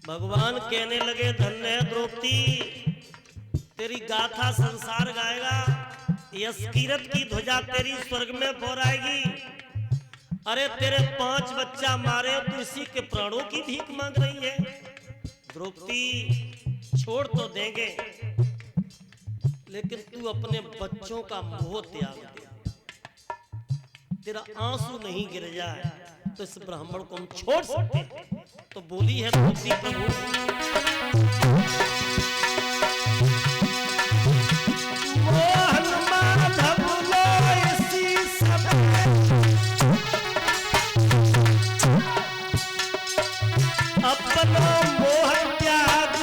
भगवान कहने लगे धन्य है द्रौपदी, तेरी गाथा संसार गाएगा, यश कीरत की ध्वजा तेरी स्वर्ग में फहराएगी। अरे तेरे 5 बच्चा मारे तो इसी के प्राणों की भीख मांग रही है। द्रौपदी छोड़ तो देंगे, लेकिन तू अपने बच्चों का मोह त्याग दे। तेरा आंसू नहीं गिर जाए तो इस ब्राह्मण को हम छोड़ सकते हैं। तो बोली है द्रौपदी प्रभु, मोहन माधव लो इसी समय, अपना मोह त्याग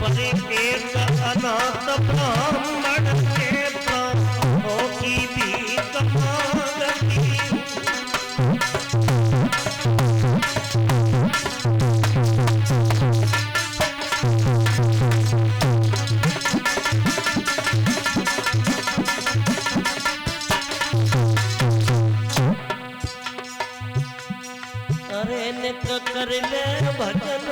परे एक अनाथ ब्राह्मण के प्राणों की भीख मांगती। अरे निक कर ले भजन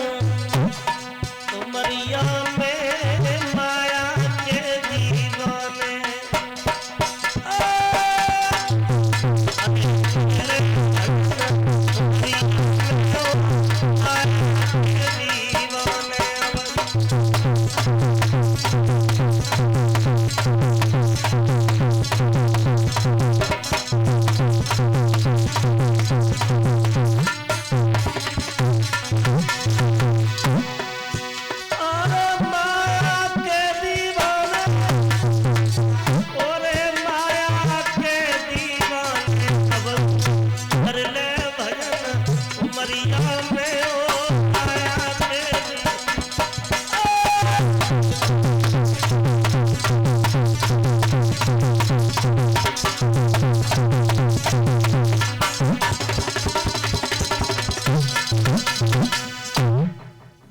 तुमरिया में माया के दीवाने।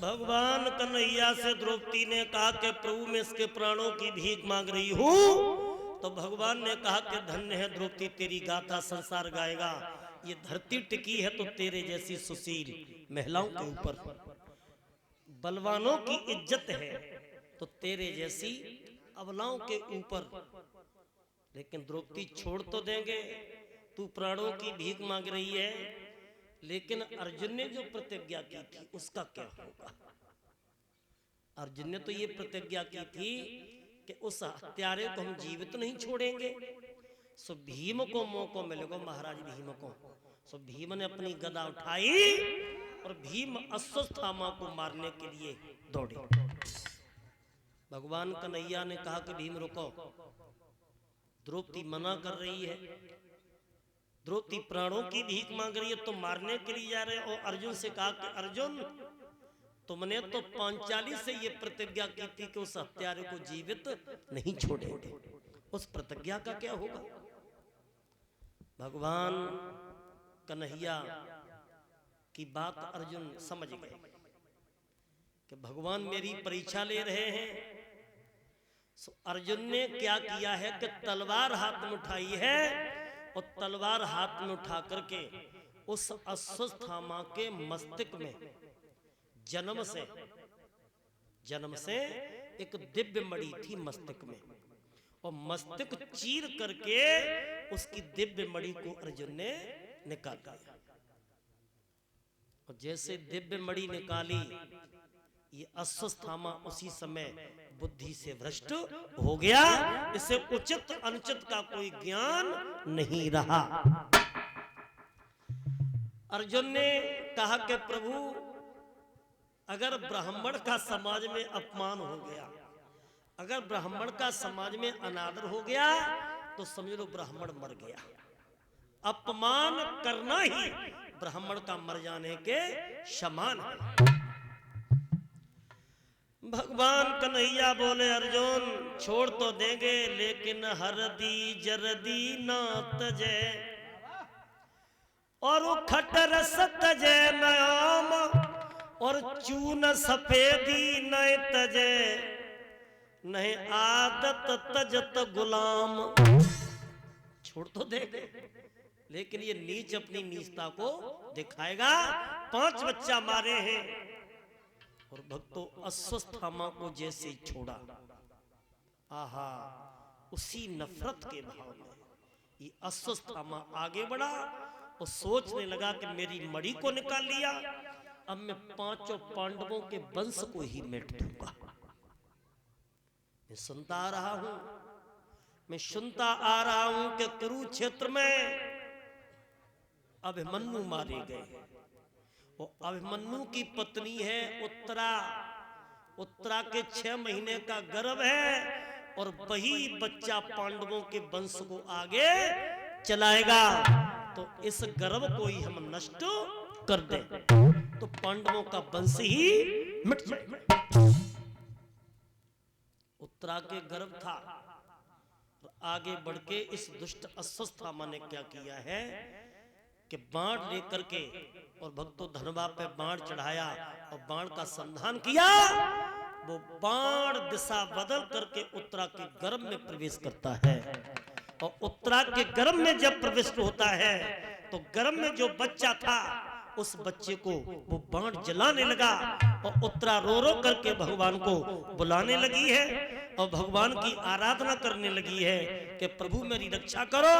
भगवान कन्हैया से द्रौपदी ने कहा कि प्रभु मैं इसके प्राणों की भीख मांग रही हूं। तो भगवान ने कहा कि धन्य है द्रौपदी, तेरी गाथा संसार गाएगा। ये धरती टिकी है तो तेरे जैसी सुशील महिलाओं के ऊपर, बलवानों की इज्जत है तो तेरे जैसी अबलाओं के ऊपर। लेकिन द्रौपदी छोड़ तो देंगे, तू प्राणों की भीख मांग रही है, लेकिन अर्जुन ने जो प्रतिज्ञा की थी उसका क्या होगा। अर्जुन ने तो ये प्रतिज्ञा की थी कि उस हत्यारे को हम जीवित नहीं छोड़ेंगे। सो भीम को मौका मिलेगा, महाराज भीम को। सो भीम ने अपनी गदा उठाई और भीम अश्वत्थामा को मारने के लिए दौड़े। भगवान कन्हैया ने कहा कि भीम रुको, द्रौपदी मना कर रही है, द्रौपदी प्राणों की भीख मांग रही है, तो मारने के लिए जा रहे। और अर्जुन से कहा कि अर्जुन तुमने तो पांचाली से ये प्रतिज्ञा की थी कि उस हत्यारे को जीवित नहीं छोड़ेंगे, उस प्रतिज्ञा का क्या होगा। भगवान कन्हैया की बात अर्जुन समझ गए कि भगवान मेरी परीक्षा ले रहे हैं। अर्जुन ने क्या किया है कि तलवार हाथ में उठाई है और तलवार हाथ में उठा करके उस अश्वत्थामा के मस्तक में जन्म से एक दिव्य मणि थी मस्तक में, और मस्तक चीर करके उसकी दिव्य मणि को अर्जुन ने निकाल दिया। और जैसे दिव्य मणि निकाली, ये अश्वत्थामा उसी समय बुद्धि से भ्रष्ट हो गया। इसे उचित अनुचित का कोई ज्ञान नहीं रहा। अर्जुन ने कहा कि प्रभु अगर ब्राह्मण का समाज में अपमान हो गया, अगर ब्राह्मण का समाज में अनादर हो गया, तो समझ लो ब्राह्मण मर गया। अपमान करना ही ब्राह्मण का मर जाने के समान है। भगवान कन्हैया बोले अर्जुन छोड़ तो देंगे, लेकिन हरदी जरदी ना तजे, और खट रस तजे नयाम, और चून सफेदी न तजे, नहीं आदत तजत गुलाम। छोड़ तो देंगे लेकिन ये नीच अपनी नीचता को दिखाएगा। 5 बच्चा मारे हैं और भक्तों अश्वत्थामा को जैसे ही छोड़ा, आहा, उसी नफरत के भाव में ये अश्वत्थामा आगे बढ़ा और सोचने लगा कि मेरी मणि को निकाल लिया, अब मैं 5 पांडवों के वंश को ही मिट दूंगा। मैं सुनता आ रहा हूं, मैं सुनता आ रहा हूं कि कुरुक्षेत्र में अभिमन्यु मारे गए और अभिमन्यु की पत्नी है उत्तरा। उत्तरा के 6 महीने का गर्भ है और वही बच्चा पांडवों के वंश को आगे चलाएगा। तो इस गर्भ को ही हम नष्ट कर दें तो पांडवों का वंश ही मिट जाएगा। उत्तरा के गर्भ था और आगे बढ़ के इस दुष्ट अश्वत्थामा ने क्या किया है कि बाण लेकर के और भक्तों धनवा पे बाण चढ़ाया और बाण का संधान किया। वो बाण दिशा बदल करके उत्तरा के गर्भ में प्रवेश करता है और उत्तरा के गर्भ में जब प्रविष्ट होता है तो गर्भ में जो बच्चा था उस बच्चे को वो बाण जलाने लगा और उत्तरा रो रो करके भगवान को बुलाने लगी है और भगवान की आराधना करने लगी है कि प्रभु मेरी रक्षा करो।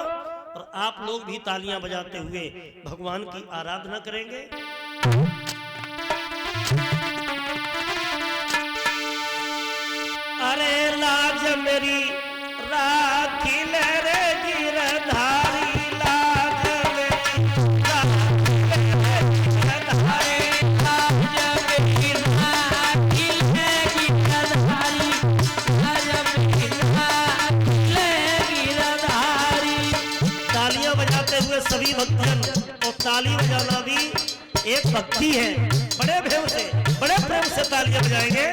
और आप लोग भी तालियां बजाते हुए भगवान की आराधना करेंगे। अरे लाज मेरी राखी ले रे गिरधारी, लाज मेरी राखी ले गिरधारी, लाज मेरी राखी ले गिरधारी, लाज मेरी राखी ले गिरधारी। तालियां बजाते हुए सभी भक्तजन, और ताली बजाना भी एक भक्ति है। बड़े प्रेम से, बड़े प्रेम से तालियां बजाएंगे।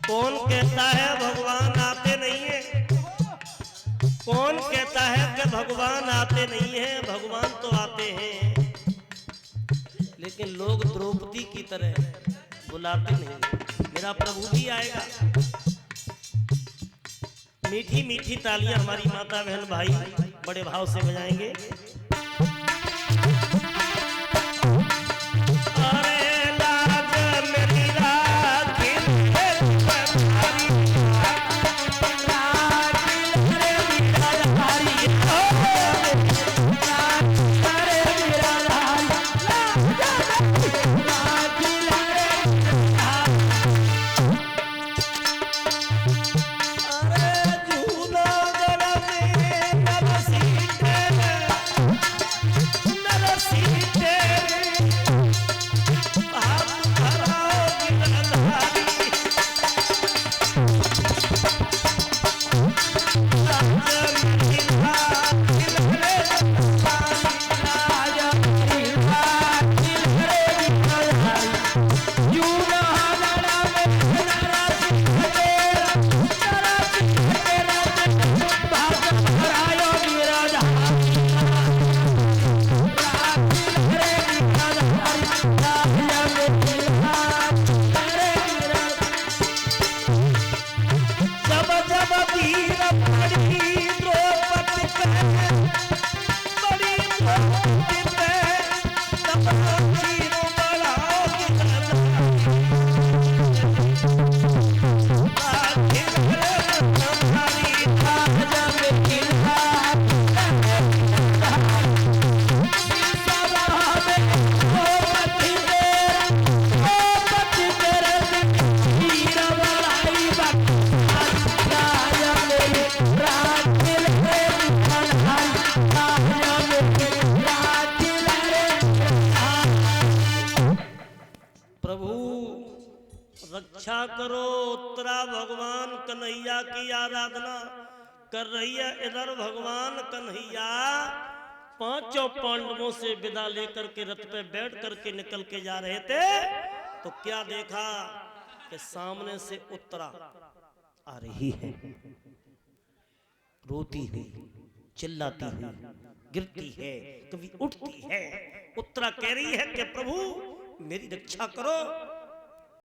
कौन कहता है भगवान आते नहीं है? कौन कहता है कि भगवान आते नहीं है? भगवान तो आते हैं, लेकिन लोग द्रौपदी की तरह बुलाते नहीं। मेरा प्रभु भी आएगा। मीठी मीठी तालियां हमारी माता बहन भाई बड़े भाव से बजाएंगे। रक्षा करो। उत्तरा भगवान कन्हैया की आराधना कर रही है। इधर भगवान कन्हैया पांचों पांडवों से विदा लेकर के रथ पे बैठ करके निकल के जा रहे थे, तो क्या देखा कि सामने से उत्तरा आ रही है, रोती हुई, चिल्लाती हुई, गिरती है, कभी उठती है। उत्तरा कह रही है कि प्रभु मेरी रक्षा करो।